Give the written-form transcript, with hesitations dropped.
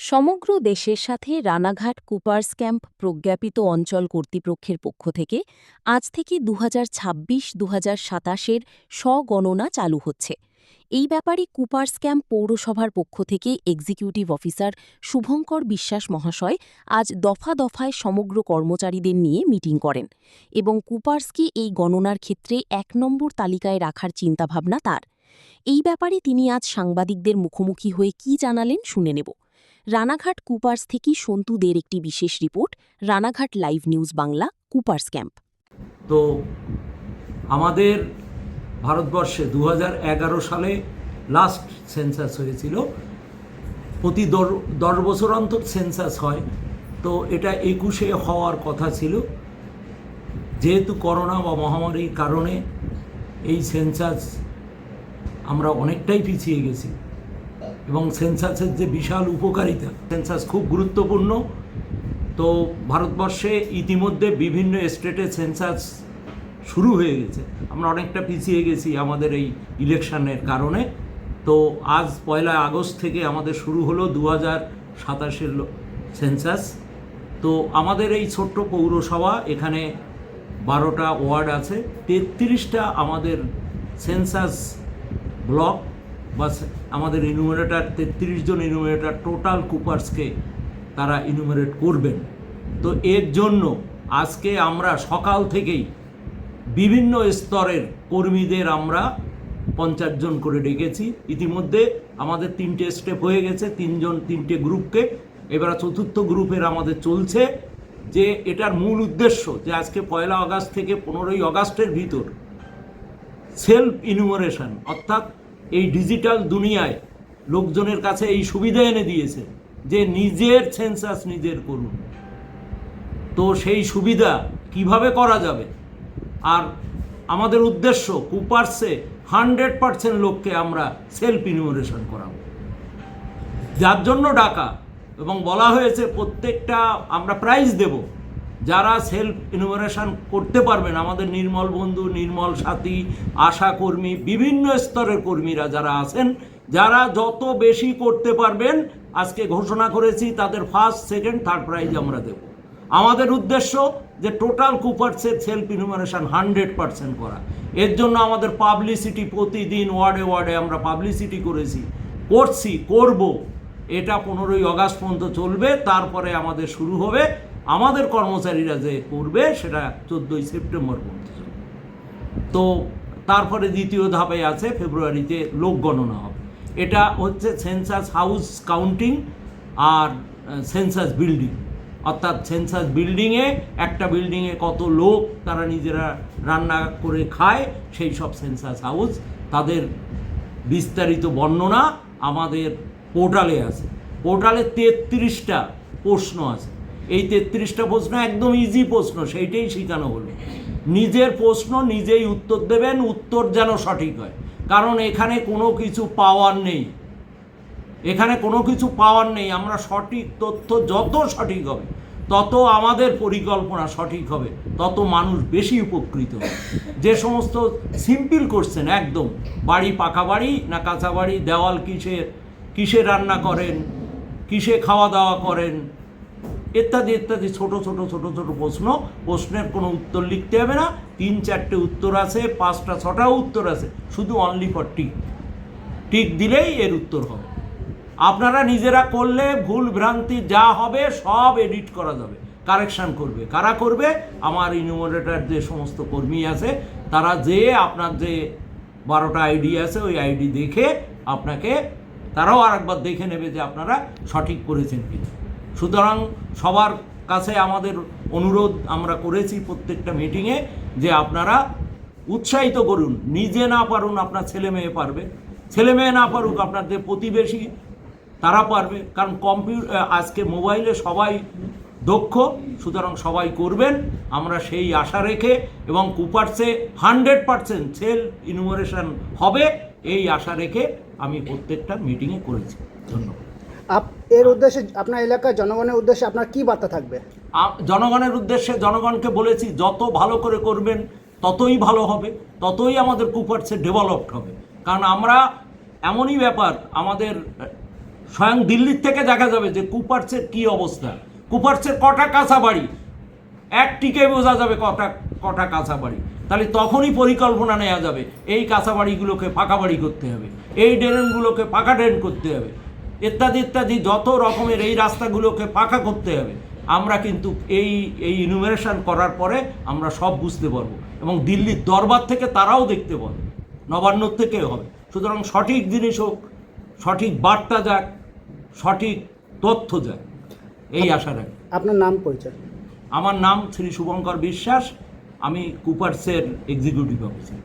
সমগ্র দেশের সাথে রানাঘাট কুপার্স ক্যাম্প প্রজ্ঞাপিত অঞ্চল কর্তৃপক্ষের পক্ষ থেকে আজ থেকে 2026-2027 স্বগণনা চালু হচ্ছে। এই ব্যাপারে কুপার্স ক্যাম্প পৌরসভার পক্ষ থেকে এক্সিকিউটিভ অফিসার শুভঙ্কর বিশ্বাস মহাশয় আজ দফা দফায় সমগ্র কর্মচারীদের নিয়ে মিটিং করেন এবং কুপার্সকে এই গণনার ক্ষেত্রে ১ নম্বর তালিকায় রাখার চিন্তাভাবনা তার। এই ব্যাপারে তিনি আজ সাংবাদিকদের মুখোমুখি হয়ে কী জানালেন শুনে নেব। রানাঘাট কুপার্স থেকে সন্তুদের একটি বিশেষ report, Ranaghat live news Bangla, Cooper's camp. তো আমাদের ভারতবর্ষে 2011 সালে লাস্ট সেন্সাস হয়েছিল। প্রতি 10 বছর অন্তর সেন্সাস হয়। তো এটা 21-এ হওয়ার কথা ছিল। যেহেতু করোনা বা মহামারীর কারণে এই সেন্সাস আমরা অনেকটাই পিছিয়ে গেছি এবং সেন্সাসের যে বিশাল উপকারিতা, সেন্সাস খুব গুরুত্বপূর্ণ। তো ভারতবর্ষে ইতিমধ্যে বিভিন্ন স্টেটে সেন্সাস শুরু হয়ে গেছে। আমরা অনেকটা পিছিয়ে গেছি আমাদের এই ইলেকশনের কারণে। তো আজ 1 আগস্ট থেকে আমাদের শুরু হলো 2027-এর সেন্সাস। তো আমাদের এই ছোট্ট পৌরসভা, এখানে 12টা ওয়ার্ড আছে, 33টা আমাদের সেন্সাস ব্লক বা আমাদের ইনুমারেটার 33 জন ইনুমারেটার টোটাল কুপার্সকে তারা ইনুমারেট করবেন। তো এর জন্য আজকে আমরা সকাল থেকেই বিভিন্ন স্তরের কর্মীদের আমরা 50 জন করে ডেকেছি। ইতিমধ্যে আমাদের 3টে স্টেপ হয়ে গেছে, 3 জন 3টে গ্রুপকে। এবার 4র্থ গ্রুপের আমাদের চলছে। যে এটার মূল উদ্দেশ্য যে আজকে 1 আগস্ট থেকে 15ই আগস্টের ভিতর সেলফ ইনুমারেশন, অর্থাৎ এই ডিজিটাল দুনিয়ায় লোকজনের কাছে এই সুবিধা এনে দিয়েছে যে নিজের সেন্সাস নিজের করুন। তো সেই সুবিধা কিভাবে করা যাবে, আর আমাদের উদ্দেশ্য কুপার্সে 100% লোককে আমরা সেলফ ইনুমারেশন করাবো, যার জন্য ডাকা। এবং বলা হয়েছে প্রত্যেকটা আমরা প্রাইজ দেব যারা সেলফ ইনুমারেশন করতে পারবেন। আমাদের নির্মল বন্ধু, নির্মল সাথী, আশা কর্মী, বিভিন্ন স্তরের কর্মীরা যারা আছেন, যারা যত বেশি করতে পারবেন আজকে ঘোষণা করেছি তাদের ফার্স্ট, সেকেন্ড, থার্ড প্রাইজ আমরা দেব। আমাদের উদ্দেশ্য যে টোটাল কুপার্সের সেলফ ইনুমারেশন 100% করা। এর জন্য আমাদের পাবলিসিটি প্রতিদিন ওয়ার্ডে ওয়ার্ডে আমরা পাবলিসিটি করছি, করব। এটা 15ই আগস্ট পর্যন্ত চলবে। তারপরে আমাদের শুরু হবে, আমাদের কর্মচারীরা যে করবে সেটা 14ই সেপ্টেম্বর পর্যন্ত চলবে। তো তারপরে দ্বিতীয় ধাপে আছে ফেব্রুয়ারিতে লোক গণনা হবে। এটা হচ্ছে সেন্সাস হাউস কাউন্টিং আর সেন্সাস বিল্ডিং, অর্থাৎ সেন্সাস বিল্ডিংয়ে একটা বিল্ডিংয়ে কত লোক তারা নিজেরা রান্না করে খায়, সেই সব সেন্সাস হাউস, তাদের বিস্তারিত বর্ণনা আমাদের পোর্টালে আছে। পোর্টালে 33টা প্রশ্ন আছে। এই 33টা প্রশ্ন একদম ইজি প্রশ্ন, সেইটাই শেখানো হলো। নিজের প্রশ্ন নিজেই উত্তর দেবেন, উত্তর যেন সঠিক হয়। কারণ এখানে কোনো কিছু পাওয়ার নেই, এখানে কোনো কিছু পাওয়ার নেই। আমরা সঠিক তথ্য যত সঠিক হবে তত আমাদের পরিকল্পনা সঠিক হবে, তত মানুষ বেশি উপকৃত হবে। যে সমস্ত সিম্পল কোশ্চেন, একদম বাড়ি পাকা বাড়ি না কাঁচা বাড়ি, দেওয়াল কিসে রান্না করেন, কিসে খাওয়া দাওয়া করেন, ইত্যাদি ইত্যাদি ছোট ছোট প্রশ্নের কোনো উত্তর লিখতে হবে না। 3-4টে উত্তর আছে, 5টা 6টাও উত্তর আছে, শুধু অনলি ফর টিক দিলেই এর উত্তর হবে। আপনারা নিজেরা করলে ভুল ভ্রান্তি যা হবে সব এডিট করা যাবে, কারেকশান করবে। কারা করবে? আমার ইনুমারেটার যে সমস্ত কর্মী আছে, তারা যে আপনার যে 12টা আইডি আছে ওই আইডি দেখে আপনাকে, তারাও আরেকবার দেখে নেবে যে আপনারা সঠিক করেছেন কিনা। সুতরাং সবার কাছে আমাদের অনুরোধ আমরা করেছি প্রত্যেকটা মিটিংয়ে যে আপনারা উৎসাহিত করুন। নিজে না পারুন আপনার ছেলে মেয়ে পারবে, ছেলে মেয়ে না পারুক আপনার যে প্রতিবেশী তারা পারবে। কারণ আজকে মোবাইলে সবাই দক্ষ, সুতরাং সবাই করবেন আমরা সেই আশা রেখে, এবং কুপার্সে 100% সেলফ ইনুমারেশন হবে এই আশা রেখে আমি প্রত্যেকটা মিটিংয়ে করেছি। ধন্যবাদ। এর উদ্দেশ্যে আপনার এলাকার জনগণের উদ্দেশ্যে আপনার কি বার্তা থাকবে? জনগণের উদ্দেশ্যে জনগণকে বলেছি যত ভালো করে করবেন ততই ভালো হবে, ততই আমাদের কুপার্সে ডেভেলপড হবে। কারণ আমরা এমনই ব্যাপার, আমাদের স্বয়ং দিল্লির থেকে দেখা যাবে যে কুপার্সের কি অবস্থা, কুপার্সের কটা কাঁচা বাড়ি, একটিকে বোঝা যাবে কটা কাঁচা বাড়ি। তাহলে তখনই পরিকল্পনা নেওয়া যাবে এই কাঁচা বাড়িগুলোকে পাকা বাড়ি করতে হবে, এই ড্রেনগুলোকে পাকা ড্রেন করতে হবে, ইত্যাদি ইত্যাদি যত রকমের এই রাস্তাগুলোকে পাকা করতে হবে। আমরা কিন্তু এই ইনুমারেশন করার পরে আমরা সব বুঝতে পারবো এবং দিল্লির দরবার থেকে তারাও দেখতে পাবে, নবান্ন থেকেও হবে। সুতরাং সঠিক জিনিস হোক, সঠিক বার্তা যাক, সঠিক তথ্য যাক, এই আশা রাখি। আপনার নাম পরিচয়? আমার নাম শ্রী শুভঙ্কর বিশ্বাস, আমি কুপার্সের এক্সিকিউটিভ অফিসার।